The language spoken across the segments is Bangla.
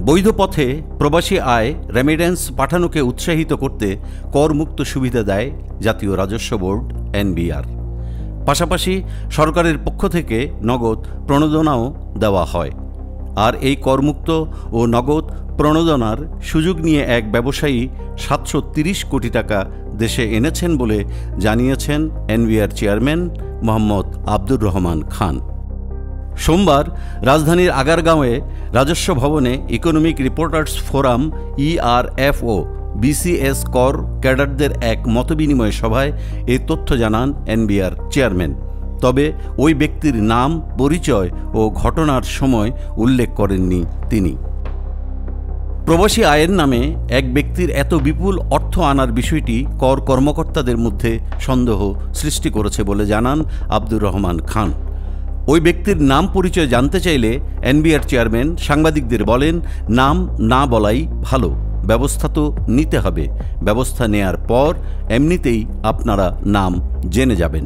বৈধ পথে প্রবাসী আয় রেমিটেন্স পাঠানোকে উৎসাহিত করতে করমুক্ত সুবিধা দেয় জাতীয় রাজস্ব বোর্ড এনবিআর। পাশাপাশি সরকারের পক্ষ থেকে নগদ প্রণোদনাও দেওয়া হয়। আর এই করমুক্ত ও নগদ প্রণোদনার সুযোগ নিয়ে এক ব্যবসায়ী 730 কোটি টাকা দেশে এনেছেন বলে জানিয়েছেন এনবিআর চেয়ারম্যান মোহাম্মদ আব্দুর রহমান খান। সোমবার রাজধানীর আগারগাঁওয়ে রাজস্ব ভবনে ইকোনমিক রিপোর্টার্স ফোরাম ইআরএফও বিসিএস কর ক্যাডারদের এক মতবিনিময় সভায় এই তথ্য জানান এনবিআর চেয়ারম্যান। তবে ওই ব্যক্তির নাম, পরিচয় ও ঘটনার সময় উল্লেখ করেননি তিনি। প্রবাসী আয়ের নামে এক ব্যক্তির এত বিপুল অর্থ আনার বিষয়টি কর কর্মকর্তাদের মধ্যে সন্দেহ সৃষ্টি করেছে বলে জানান আব্দুর রহমান খান। ওই ব্যক্তির নাম পরিচয় জানতে চাইলে এনবিআর চেয়ারম্যান সাংবাদিকদের বলেন, নাম না বলাই ভালো, ব্যবস্থা তো নিতে হবে, ব্যবস্থা নেয়ার পর এমনিতেই আপনারা নাম জেনে যাবেন।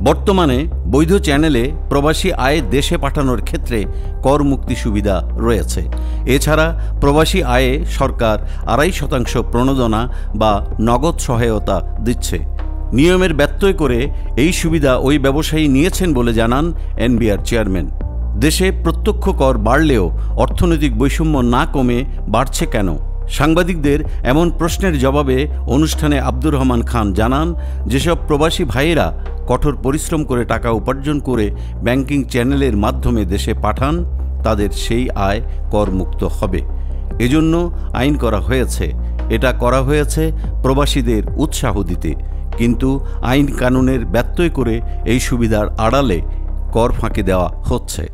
বর্তমানে বৈধ চ্যানেলে প্রবাসী আয় দেশে পাঠানোর ক্ষেত্রে কর মুক্তি সুবিধা রয়েছে। এছাড়া প্রবাসী আয়ে সরকার 2.5% প্রণোদনা বা নগদ সহায়তা দিচ্ছে। নিয়মের ব্যত্যয় করে এই সুবিধা ওই ব্যবসায়ী নিয়েছেন বলে জানান এনবিআর চেয়ারম্যান। দেশে প্রত্যক্ষ কর বাড়লেও অর্থনৈতিক বৈষম্য না কমে বাড়ছে কেন? সাংবাদিকদের এমন প্রশ্নের জবাবে অনুষ্ঠানে আব্দুর রহমান খান জানান, যেসব প্রবাসী ভাইয়েরা কঠোর পরিশ্রম করে টাকা উপার্জন করে ব্যাংকিং চ্যানেলের মাধ্যমে দেশে পাঠান, তাদের সেই আয় করমুক্ত হবে। এজন্য আইন করা হয়েছে। এটা করা হয়েছে প্রবাসীদের উৎসাহ দিতে। কিন্তু আইন কানুনের ব্যত্যয় করে এই সুবিধার আড়ালে কর ফাঁকি দেওয়া হচ্ছে।